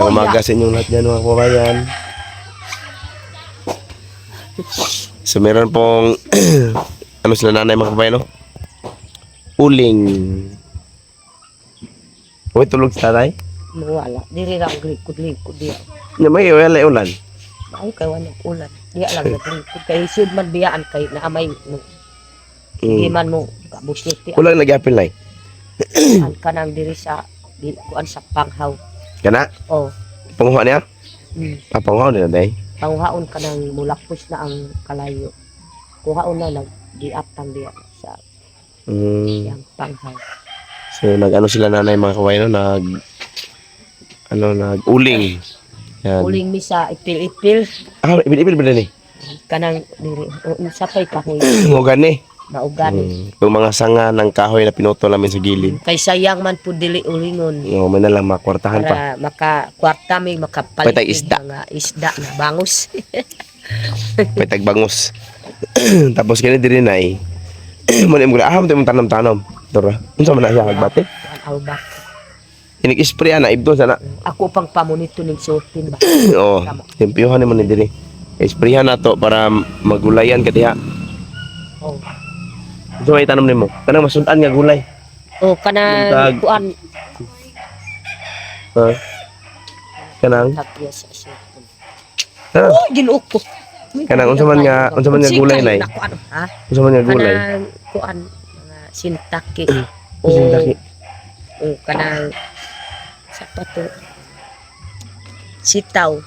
Umaga sa inyong lahat dyan mga kababayan. So meron pong ano sila nanay mga kababayan, no? Uling. Uy, tulog sa tatay? Wala. Diri lang likod-likod diya. May wala ulan. Ay, kay wala ulan. Diya lang naglikod. Kay sud man biyaan kay naamay mo. Di man mo kabuslit diya. Ulan nag-apil na Ang kanang diri sa kuan sa panghaw. Kana? Oh. Panguha niya? Panguha Panguha na day. Panghaon ka ng mulakpos na ang kalayo. Kuhaon na lang diaptang diya sa yang panghaw. So nag-ano sila nanay mga kababayan, no? Nag-uling. Yan. Uling mi sa ipil-ipil. Ibil ba ni? Kanang diri sapay kahoy. Ngogan ni. Maugan. Yung mga sanga ng kahoy na pinuto namin sa gilid. Kay sayang man po dili ulingon. May na lang makwartahan pa. Para makakwarta may makapalit Patay isda. mga isda na bangus. Patag bangus. Tapos kini diri na eh. Muna mo aham mo tanam-tanam. Dora. Unsa man na siya kagbate? Albak. Inig-spray na ibdo sana. Ako pang pamonito ning sortin ba. Oo. Tempiyuhan ni mo ni diri. Isprayhan na to para magulayan ka diha. Oh. So ay tanom nimo. Kanang masundan nga gulay. Oh, kanang kuan Ha? Kanang tagya sa sortin. ha? Oh, ginuok ko. Kanang unsa man nga gulay nay? Ha? Unsa man nga gulay? Kanang kuan mga sintaki. Sintaki. O kanang sapato. Sitaw.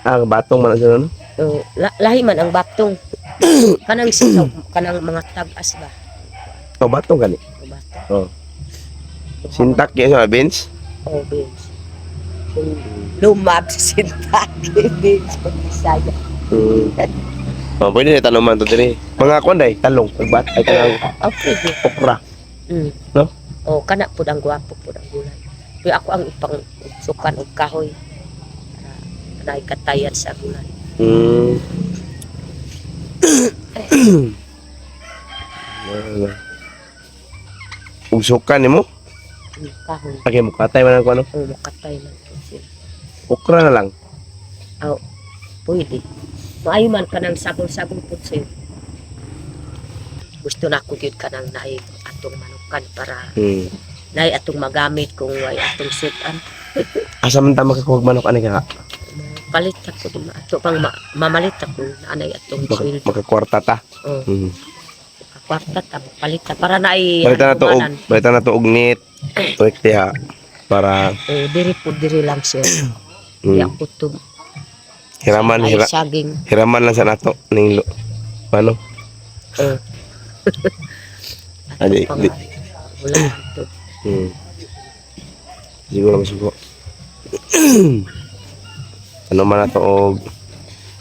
Batong man sa ano? O, lahi man ang batong. Kanang sitaw, kanang mga tagas ba? Batong gani. O batong. Oh. Sintak kaya sa beans? O beans. Kung lumab sa sintaki, beans pag Bisaya. Pwede na tanoman to diri. Mga konday, talong, pagbat ay kanang Okay, okra. No? O, kana po ang gwapo po ang gulay. Pero ako ang ipang sukan og kahoy. Para katayan sa gulay. Usukan nimo? Kahoy. Lagi mo katay man ko ano? O, makatay man po sila. Okra na lang. O, pwede. Maayo man ka ng sagol-sagol po sa'yo. Gusto na ko yun ka ng naay atong manukan para naay atong magamit kung ay atong sutan. Asa man ta makakuwag manok ani ka? Palit ako din. Ato pang mamalit ako na anay atong sweldo. Makakwarta ta. O, kwarta ta, palit ta. Para naay Balitan na to og nit. Tuwik diha para diri po diri lang siya. Di ako to. hiraman Saging. hiraman lang sa nato ning ano? Adi, wala ito. Siguro masuko. Ano man na to og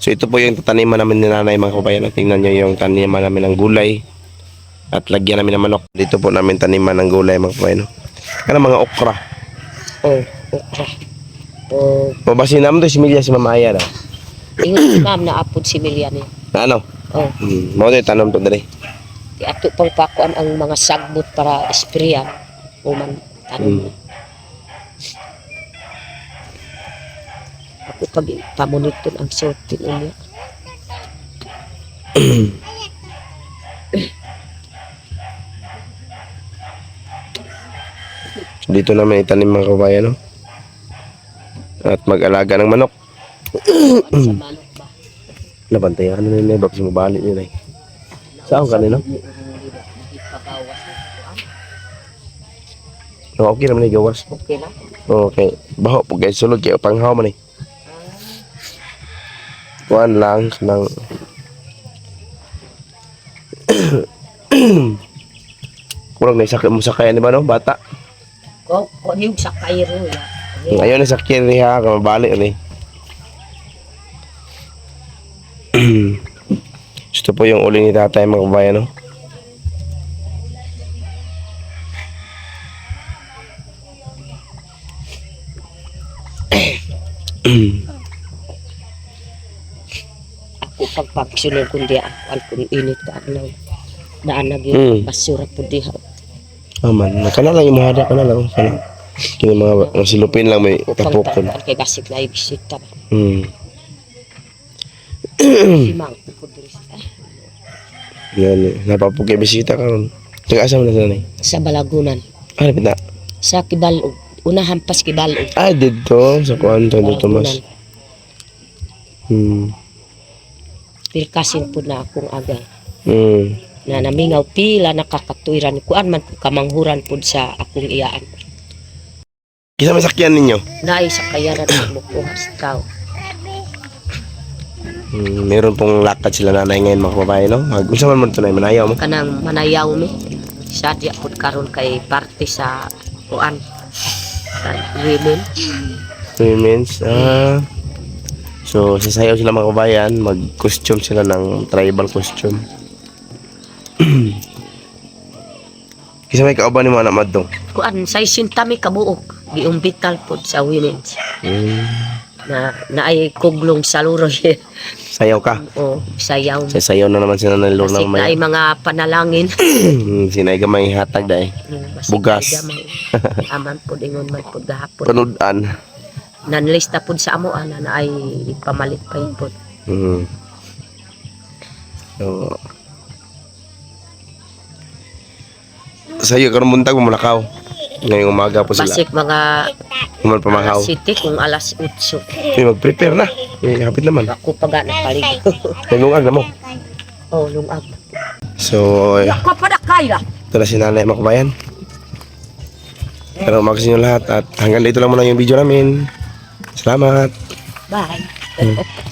so ito po yung tataniman namin ni nanay mga kabayan. Tingnan nyo yung taniman namin ng gulay at lagyan namin ng manok. Dito po namin taniman ng gulay mga kabayan. Kana mga okra. Okra. Mabasin namin to similya si Mama Aya na. Ingon si ma'am na apod si Milian eh. Na ano? Oh. Mao to tanom to diri. Di ato pang pakuan ang mga sagbot para isprayan o man tanom. Ako pag pamonitor ang sortin ulit. Dito namin itanim mga kabayan, no? At mag-alaga ng manok. Sa manok ba? Nabantayan ano nila, bakit sumabalik nila eh. Saan kanina? No, okay naman yung gawas. Okay na? Okay. Baho po guys, sulod kayo panghaw man eh. Kuhaan lang ng kurang na isakit mo sa kaya ni ba no, bata? Ko yung sa kairo ya. Ngayon na sakit niya, kamabalik rin. Ito po yung uli ni tatay mga kabayan, no? Ako pagpapsunod kundi ako kung init ka ano. Daan na yung basura po diha. Aman, kana lang yung mahada ka na lang. Kana. Kini mga silupin lang may Upang tapokon. kay basik na ibisita. Simang pud diri sa Yan, napapugay bisita karon. Taga-asa mo na sanay? sa Balagunan. Ah, lapit na. Sa Kibalog. Unahan pas Kibalog. Ah, dito. Sa kuwan to, dito mas. Pilkasin po na akong aga. Hmm. Na namingaw pila nakakatuiran. Kuan man po kamanghuran po sa akong iyaan. Kisa may sakyan ninyo? Naay sa kayaran mo kuha sa tao. Meron pong lakad sila nanay ngayon mga kababae, no? Unsa man ito na, manayaw mo? Kanang manayaw mi. Sadya po karon kay parte sa kuan. Sa women. Women's, so, sasayaw sila mga kabayan, mag-costume sila ng tribal costume. Kisa may kauban ni mga anak madong? Kuan sa isintami kabuok. Giumbital po sa women's. Na naay kuglong sa luroy. Sayaw ka? O sayaw. Sasayaw na naman sila ng luro Kasi ng naay maya. mga panalangin. Sinay gamay hatag dahil. Basig Bugas. ay gamay. Aman po ingon man po gahapon. Panudan. Nanlista po sa amo ana na ay pamalit pa yun po. So, sayo karon buntag mo mulakaw. Ngayong umaga po sila. Basik mga Kuman pamahaw. city kung alas 8. Okay, mag-prepare na. Hapit naman. Ako paga na palig. Nalungag na mo. Oh, lungag. So, Ako pa na kaya. ito na si Nanay mga kabayan. Pero umaga sa inyo lahat at hanggang dito lang muna yung video namin. Salamat. Bye.